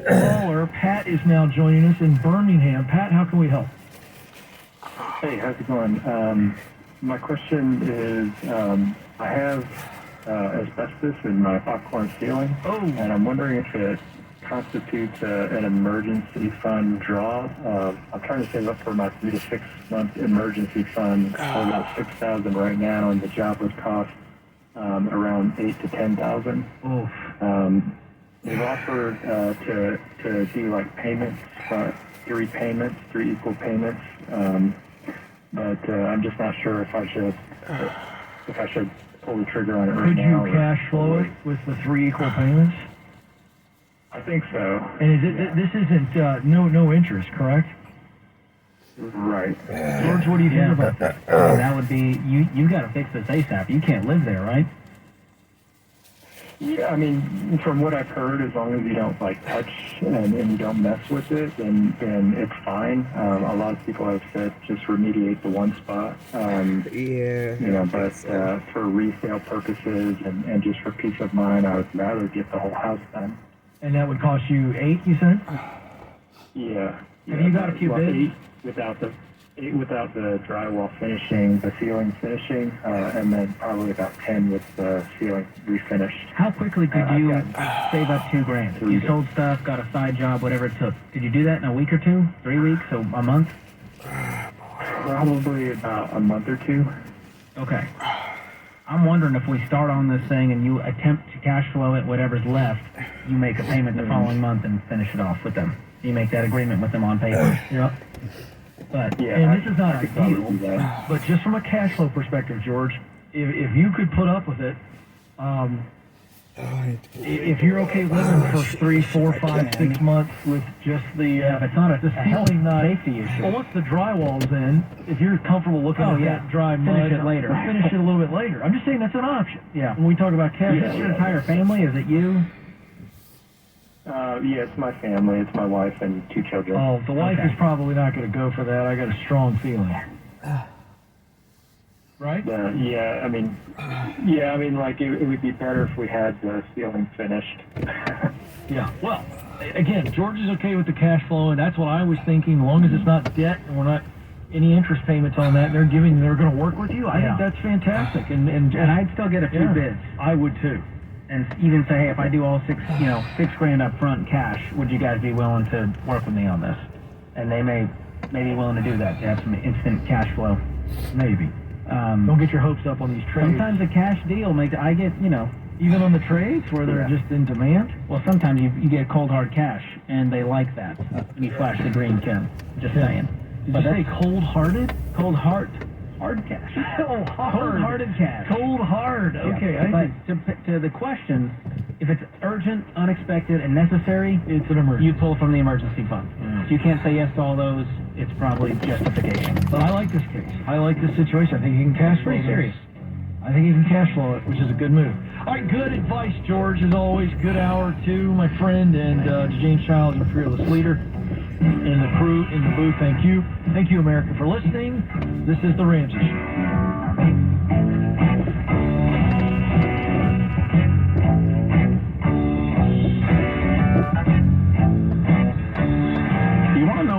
Caller Pat is now joining us in Birmingham. Pat, how can we help? Hey, how's it going? My question is, I have asbestos in my popcorn ceiling, and I'm wondering if it constitutes an emergency fund draw. I'm trying to save up for my 3 to 6 month emergency fund. I'm about $6,000 right now, and the job would cost around $8,000 to $10,000. They've offered to do like payments, 3 equal payments. But I'm just not sure if I should pull the trigger on it right now. Could you cash flow it with the 3 equal payments? I think so. And this isn't no interest, correct? Right. George, what do you think about that? That would be you got to fix this ASAP. You can't live there, right? Yeah, I mean, from what I've heard, as long as you don't like touch and you don't mess with it, then it's fine. A lot of people have said just remediate the one spot. But for resale purposes and just for peace of mind, I would rather get the whole house done. And that would cost you $8,000, you said? Yeah. Have you got a few bids? $8,000 without the drywall finishing, the ceiling finishing, and then probably about 10 with the ceiling refinished. How quickly could you save up $2,000? If you sold stuff, got a side job, whatever it took. Could you do that in a week or 2, 3 weeks, so a month? Probably about a month or 2. Okay. I'm wondering if we start on this thing and you attempt to cash flow it, whatever's left, you make a payment the following month and finish it off with them. You make that agreement with them on paper. Yep. But yeah, and this is not ideal, but just from a cash flow perspective, George, if you could put up with it, if you're okay living for 3, 4, 5, 6 months with just the it's not the ceiling not safety issue. Well, once the drywall's in, if you're comfortable looking at that dry mud, finish it later. Finish it a little bit later. I'm just saying that's an option. Yeah. When we talk about cash, Is this your entire family? Is it you? Yeah, it's my family. It's my wife and 2 children. Oh, the wife is probably not going to go for that. I got a strong feeling. Right? I mean, like it would be better if we had the ceiling finished. Yeah. Well, again, George is okay with the cash flow, and that's what I was thinking. As long as it's not debt and we're not any interest payments on that, they're going to work with you. I think that's fantastic. And I'd still get a few bids. I would too. And even say, hey, if I do all $6,000 up front in cash, would you guys be willing to work with me on this? And they may be willing to do that to have some instant cash flow. Maybe. Don't get your hopes up on these trades. Sometimes a cash deal even on the trades where they're just in demand. Well, sometimes you get cold hard cash, and they like that. And you flash the green, Ken. Just saying. Did you say cold-hearted? Cold heart. Hard cash. Oh, hard. Cold-hearted cash. Cold hard. Okay. But to the question, if it's urgent, unexpected, and necessary, it's an emergency. You pull from the emergency fund. So you can't say yes to all those. It's probably justification. But I like this case. I like this situation. I think you can cash flow. Pretty serious. I think you can cash flow it, which is a good move. All right, good advice, George. As always, good hour to my friend and to James Childs, our fearless leader, and the crew in the booth. Thank you. Thank you, America, for listening. This is The Ramsey Show.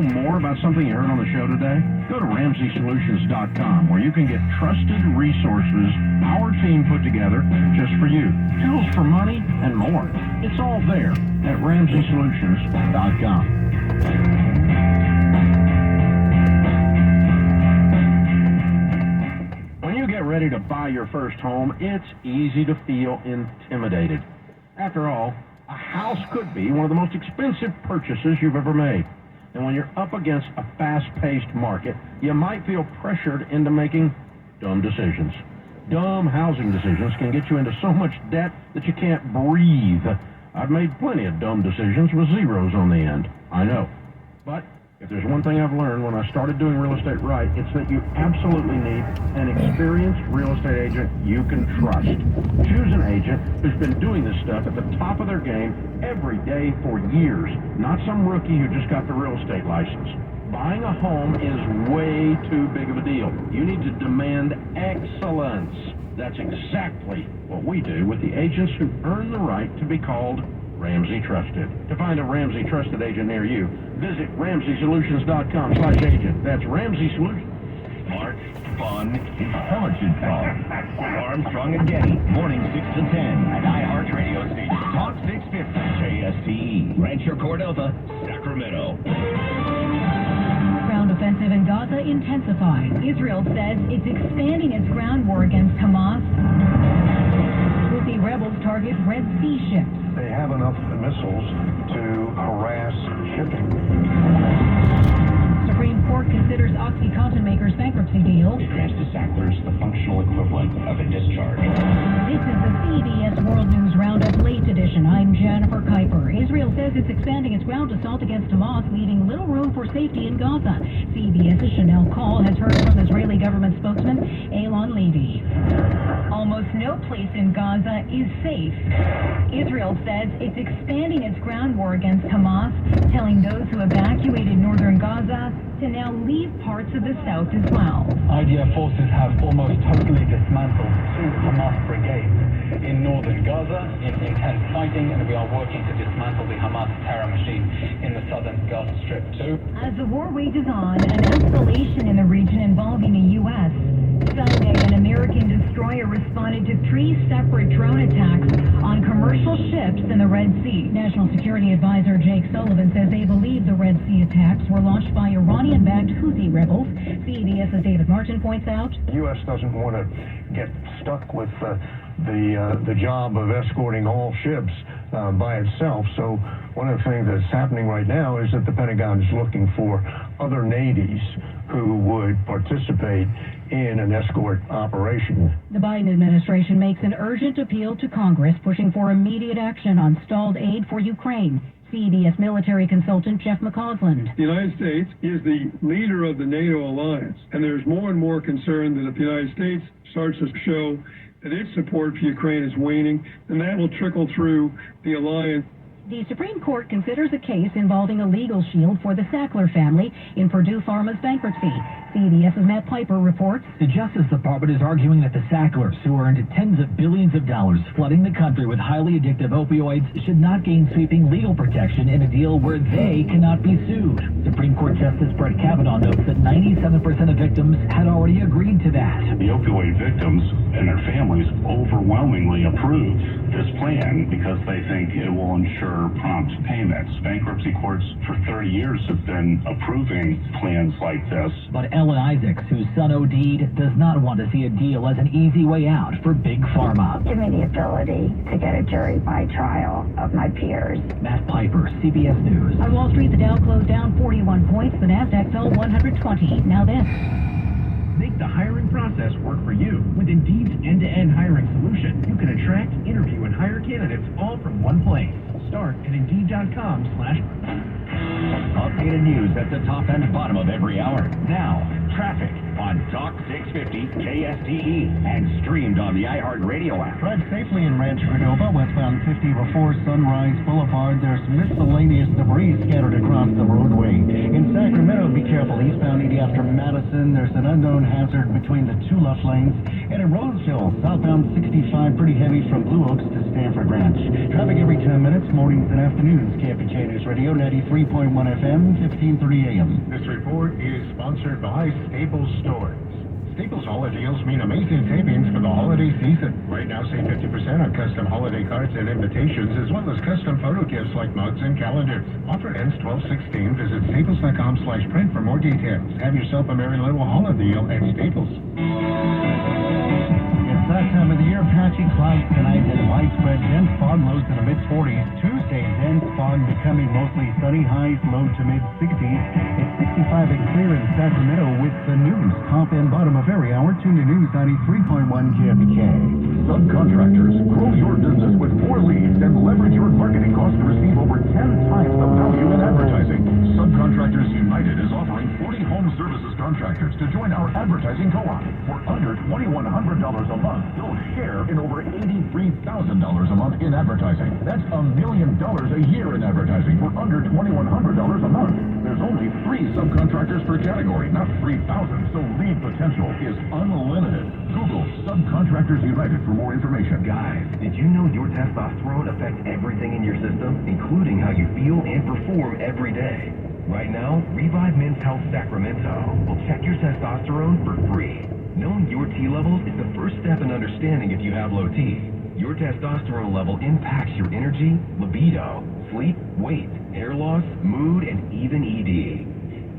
More about something you heard on the show today? Go to RamseySolutions.com, where you can get trusted resources our team put together just for you. Tools for money and more. It's all there at RamseySolutions.com. When you get ready to buy your first home, it's easy to feel intimidated. After all, a house could be one of the most expensive purchases you've ever made. And when you're up against a fast-paced market, you might feel pressured into making dumb decisions. Dumb housing decisions can get you into so much debt that you can't breathe. I've made plenty of dumb decisions with zeros on the end. I know. But If there's one thing I've learned when I started doing real estate right, it's that you absolutely need an experienced real estate agent you can trust. Choose an agent who's been doing this stuff at the top of their game every day for years, not some rookie who just got the real estate license. Buying a home is way too big of a deal. You need to demand excellence. That's exactly what we do with the agents who earn the right to be called Ramsey Trusted. To find a Ramsey Trusted agent near you, visit RamseySolutions.com/agent. That's Ramsey Solutions. Smart, fun, intelligent fun. With Armstrong and Getty, morning 6 to 10 at iHeartRadio station. Talk 650 KSTE. Rancho Cordova, Sacramento. Ground offensive in Gaza intensified. Israel says it's expanding its ground war against Hamas. Houthi rebels target Red Sea ships. They have enough missiles to harass shipping. Supreme Court considers OxyContin maker's bankruptcy deal. It grants the Sacklers the functional equivalent of a discharge. This is the CBS World News Roundup Late Edition. I'm Jennifer Kuiper. Israel says it's expanding its ground assault against Hamas, leaving little room for safety in Gaza. CBS's Chanel Call has heard from Israeli government spokesman Eylon Levy. Almost no place in Gaza is safe. Israel says it's expanding its ground war against Hamas, telling those who evacuated northern Gaza to now leave parts of the south as well. IDF forces have almost totally dismantled 2 Hamas brigades in northern Gaza in intense fighting, and we are working to dismantle the Hamas terror machine in the southern Gaza Strip too. As the war rages on, an escalation in the region involving the U.S. Sunday, an American destroyer responded to 3 separate drone attacks on commercial ships in the Red Sea. National Security Advisor Jake Sullivan says they believe the Red Sea attacks were launched by Iranian-backed Houthi rebels. CBS's David Martin points out The U.S. doesn't want to get stuck with the job of escorting all ships by itself. So one of the things that's happening right now is that the Pentagon is looking for other navies who would participate in an escort operation. the Biden administration makes an urgent appeal to Congress, pushing for immediate action on stalled aid for Ukraine. CBS military consultant Jeff McCausland. The United States is the leader of the NATO alliance, and there's more and more concern that if the United States starts to show that its support for Ukraine is waning, then that will trickle through the alliance. The Supreme Court considers a case involving a legal shield for the Sackler family in Purdue Pharma's bankruptcy. CBS's Matt Piper reports. The Justice Department is arguing that the Sacklers, who earned tens of billions of dollars flooding the country with highly addictive opioids, should not gain sweeping legal protection in a deal where they cannot be sued. Supreme Court Justice Brett Kavanaugh notes that 97% of victims had already agreed to that. The opioid victims and their families overwhelmingly approved this plan because they think it will ensure prompt payments. Bankruptcy courts for 30 years have been approving plans like this. But Ellen Isaacs, whose son OD'd, does not want to see a deal as an easy way out for Big Pharma. Give me the ability to get a jury by trial of my peers. Matt Piper, CBS News. On Wall Street, the Dow closed down 41 points, the Nasdaq fell 120. Now this. Make the hiring process work for you. With Indeed's end-to-end hiring solution, you can attract, interview, and hire candidates all from one place. Start at Indeed.com/. Updated news at the top and bottom of every hour. Now, traffic on Talk 650 KSTE and streamed on the iHeartRadio app. Drive safely in Rancho Cordova, westbound 50 before Sunrise Boulevard. There's miscellaneous debris scattered across the roadway. In Sacramento, be careful eastbound 80 after Madison. There's an unknown hazard between the 2 left lanes. And in Roseville, southbound 65, pretty heavy from Blue Oaks to Stanford Ranch. Traffic every 10 minutes, mornings and afternoons. KFBK News Radio, 93.1 FM, 1530 AM. This report is sponsored by Staples Stores. Staples holiday deals mean amazing savings for the holiday season. Right now, save 50% on custom holiday cards and invitations, as well as custom photo gifts like mugs and calendars. Offer ends 12/16. Visit staples.com/print for more details. Have yourself a merry little holiday deal at Staples. It's that time of the year. Patchy clouds tonight and widespread dense fog, lows in the mid-40s. Tuesday, dense fog becoming mostly sunny, highs low to mid-60s. It's 65 and clear in Sacramento with the news. Top and bottom of every hour. Tune to News 93.1 KFBK. Subcontractors, grow your business with 4 leads and leverage your marketing costs to receive over 10 times the value in advertising. Subcontractors United subcontractors to join our advertising co-op. For under $2,100 a month, you'll share in over $83,000 a month in advertising. That's $1 million a year in advertising for under $2,100 a month. There's only 3 subcontractors per category, not 3,000, so lead potential is unlimited. Google Subcontractors United for more information. Guys, did you know your testosterone affects everything in your system, including how you feel and perform every day? Right now, Revive Men's Health Sacramento will check your testosterone for free. Knowing your T levels is the first step in understanding if you have low T. Your testosterone level impacts your energy, libido, sleep, weight, hair loss, mood, and even ED.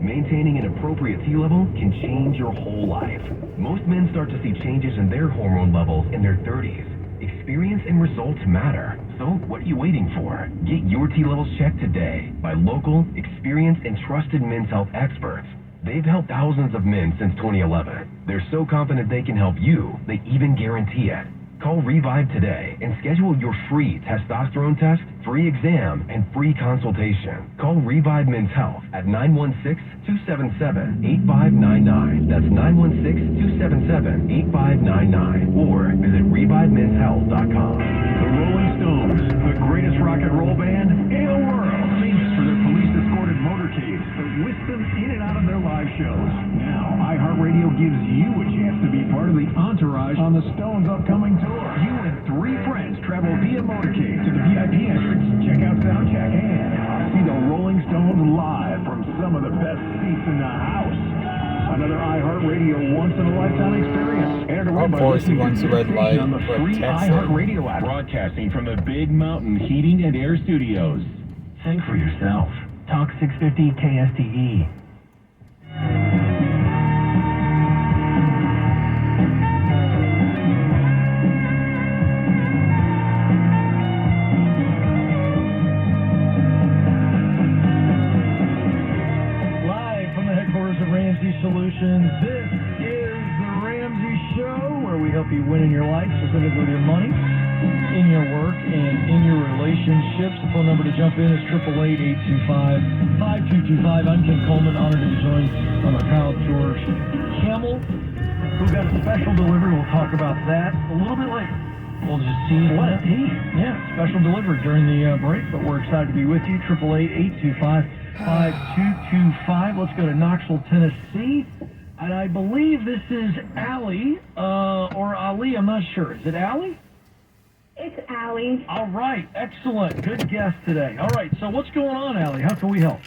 Maintaining an appropriate T level can change your whole life. Most men start to see changes in their hormone levels in their 30s. Experience and results matter. So what are you waiting for? Get your T levels checked today by local, experienced, and trusted men's health experts. They've helped thousands of men since 2011. They're so confident they can help you, they even guarantee it. Call Revive today and schedule your free testosterone test, free exam, and free consultation. Call Revive Men's Health at 916-277-8599. That's 916-277-8599. Or visit ReviveMen'sHealth.com. The Rolling Stones, the greatest rock and roll band in the world. Famous for their police-escorted motorcades that whisk them in and out of their live shows. Now, iHeartRadio gives you a chance to be part of the entourage on the Stones' upcoming tour. You and 3 friends travel via motorcade to the VIP entrance, check out soundcheck, and see the Rolling Stones live from some of the best seats in the house. Another iHeartRadio once-in-a-lifetime experience. Of course, he wants red light, on the free iHeartRadio app. Broadcasting from the Big Mountain Heating and Air Studios. Think for yourself. Talk 650 KSTE. Solutions. This is the Ramsey Show, where we help you win in your life, specifically with your money, in your work, and in your relationships. The phone number to jump in is 888-825-5225. I'm Ken Coleman, honored to be joined by my pal George Campbell, who got a special delivery. We'll talk about that a little bit later. We'll just see what yeah, special delivery during the break, but we're excited to be with you. 888-825-5225. Let's go to Knoxville, Tennessee. And I believe this is Allie, or Ali, I'm not sure. Is it Allie? It's Allie. All right, excellent. Good guess today. All right, so what's going on, Allie? How can we help?